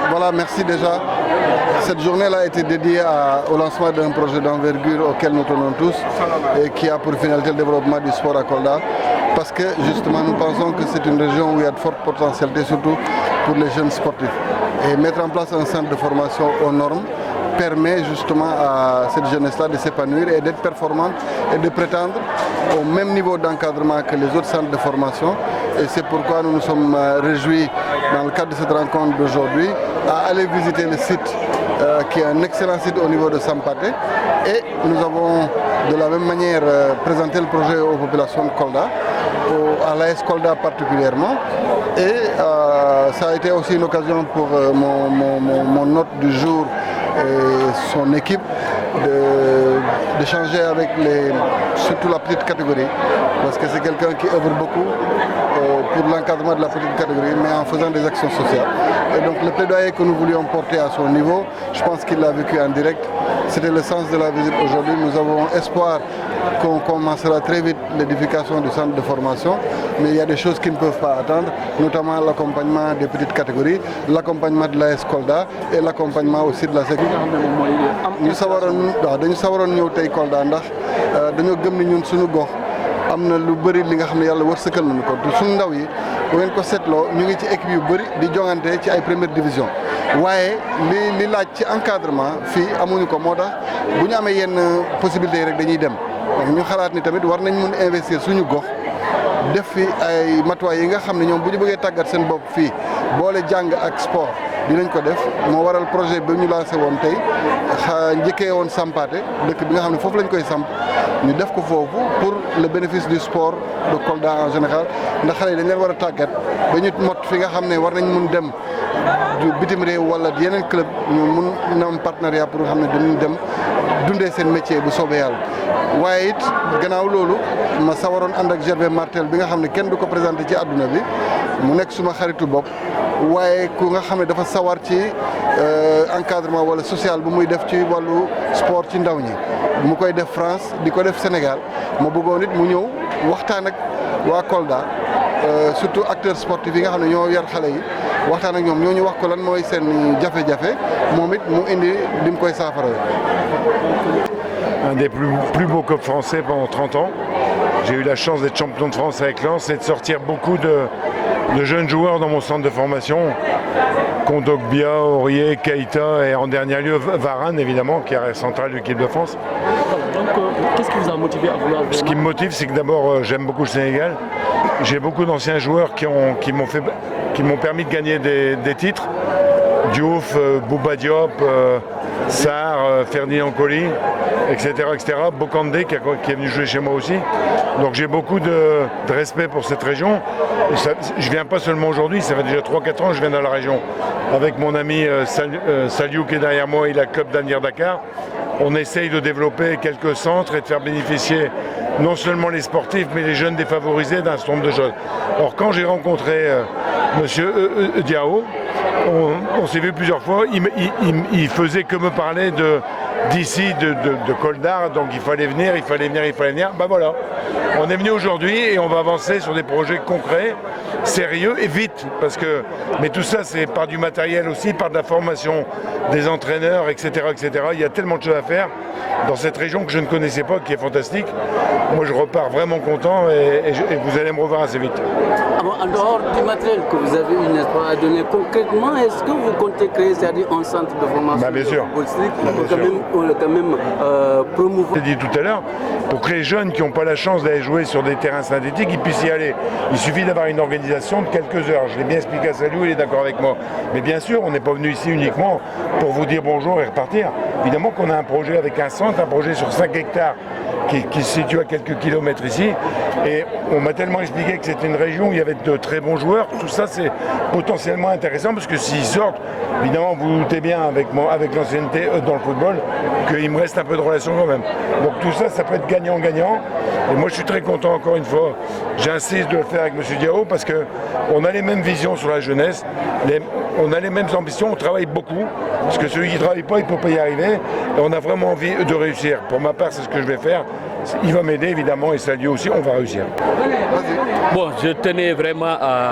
Voilà, merci déjà. Cette journée-là a été dédiée au lancement d'un projet d'envergure auquel nous tenons tous et qui a pour finalité le développement du sport à Kolda. Parce que justement nous pensons que c'est une région où il y a de fortes potentialités, surtout pour les jeunes sportifs. Et mettre en place un centre de formation aux normes permet justement à cette jeunesse-là de s'épanouir et d'être performante et de prétendre au même niveau d'encadrement que les autres centres de formation. Et c'est pourquoi nous nous sommes réjouis dans le cadre de cette rencontre d'aujourd'hui à aller visiter le site qui est un excellent site au niveau de Sampaté. Et nous avons de la même manière présenté le projet aux populations de Kolda, à l'AS Kolda particulièrement. Et ça a été aussi une occasion pour mon hôte du jour et son équipe d'échanger avec surtout la petite catégorie, parce que c'est quelqu'un qui œuvre beaucoup pour l'encadrement de la petite catégorie, mais en faisant des actions sociales. Et donc le plaidoyer que nous voulions porter à son niveau, je pense qu'il l'a vécu en direct. C'était le sens de la visite aujourd'hui. Nous avons espoir qu'on commencera très vite l'édification du centre de formation, mais il y a des choses qui ne peuvent pas attendre, notamment l'accompagnement des petites catégories, l'accompagnement de l'AS Kolda et l'accompagnement aussi de la sécurité. Nous sawaroon ñëw tey Kolda ndax dañoo gëm ni ñun suñu gox am na lu bëri li nga xam ne yàlla wërsëgal nañu ko te suñu ndaw yi bu ngeen ko seetloo ñu ngi ci équipe yu bëri di jongante ci ay première division waaye li laaj ci encadrement fii amuñu ko moo tax bu ñu amee yenn possibilités yi rek dañuy dem donc ñu xalaat ni tamit war nañ mun investir suñu gox def fi ay matuwaay yi nga xam ne ñoom bu ñu bëggee tàggat seen bopp fii boole jàng ak sport dinañ ko def moo waral projet bi ñu lancé woon tey njëkkee woon Sampaté dëkk bi nga xam ne foofu lañ koy samp ñu def ko foofu pour le bénéfice du sport de Kolda en général ndax xale yi dañ leen war a tàggat ba ñu mot fi nga xam ne war nañ mun dem bitim réew wala yeneen club ñu mun na am partenariat pour nga xam ne dañuy dem dundee seen métier bu soobee yàlla. waaye it gannaaw loolu ma sawaroon ànd ak Gervais Martel bi nga xam ne kenn du ko présenté ci àdduna bi mu nekk suma xaritu bopp waaye ku nga xam ne dafa sawar ci encadrement wala social bu muy def ci wàllu sport ci ndaw ñi mu koy def France di ko def Sénégal ma bëggoon it mu ñëw waxtaan ak waa Kolda surtout acteurs sportifs yi nga xam ne ñoo yar xale yi waxtaan ak ñoom ñoo ñu wax ko lan mooy seen jafe-jafe moom it mu indi di mu koy saafara. Un des plus beaux clubs français pendant 30 ans. J'ai eu la chance d'être champion de France avec Lens et de sortir beaucoup de jeunes joueurs dans mon centre de formation. Kondogbia, Aurier, Keita et en dernier lieu Varane évidemment qui est arrière central de l'équipe de France. Donc qu'est-ce qui vous a motivé à vouloir... Ce qui me motive, c'est que d'abord j'aime beaucoup le Sénégal. J'ai beaucoup d'anciens joueurs qui m'ont permis de gagner des titres. Diouf, Bouba Diop, Sarr, Ferdinand Coly, etc. Bokandé qui est venu jouer chez moi aussi. Donc j'ai beaucoup de respect pour cette région. Je viens pas seulement aujourd'hui, ça fait déjà 3-4 ans que je viens dans la région. Avec mon ami Saliou qui est derrière moi, il a le club d'Anir Dakar. On essaye de développer quelques centres et de faire bénéficier non seulement les sportifs mais les jeunes défavorisés d'un certain nombre de choses. Alors quand j'ai rencontré Monsieur Diao, on s'est vu plusieurs fois, il faisait que me parler d'ici, de Kolda, donc il fallait venir. Ben voilà, on est venu aujourd'hui et on va avancer sur des projets concrets, sérieux et vite, mais tout ça c'est par du matériel aussi, par de la formation des entraîneurs, etc. Il y a tellement de choses à faire dans cette région que je ne connaissais pas, qui est fantastique. Moi je repars vraiment content et vous allez me revoir assez vite. En dehors du matériel que vous avez eu, n'est-ce pas, à donner concrètement, est-ce que vous comptez créer, c'est-à-dire un centre de formation bien sûr. pour quand même promouvoir? Je l'ai dit tout à l'heure, pour que les jeunes qui n'ont pas la chance d'aller jouer sur des terrains synthétiques, ils puissent y aller. Il suffit d'avoir une organisation de quelques heures. Je l'ai bien expliqué à Saliou, il est d'accord avec moi. Mais bien sûr, on n'est pas venu ici uniquement pour vous dire bonjour et repartir. Évidemment qu'on a un projet avec un centre, un projet sur 5 hectares qui se situe à quelques kilomètres ici. Et on m'a tellement expliqué que c'était une région où il y avait de très bons joueurs. Tout ça, c'est potentiellement intéressant parce que s'ils sortent, évidemment, vous doutez bien avec l'ancienneté dans le football, qu'il me reste un peu de relation quand même. Donc tout ça, ça peut être gagnant-gagnant. Et moi, je suis très content, encore une fois. J'insiste de le faire avec M. Diao parce qu'on a les mêmes visions sur la jeunesse, on a les mêmes ambitions, on travaille beaucoup. Parce que celui qui ne travaille pas, il ne peut pas y arriver. Et on a vraiment envie de réussir. Pour ma part, c'est ce que je vais faire. Il va m'aider évidemment et Saliou aussi, on va réussir. Bon, je tenais vraiment à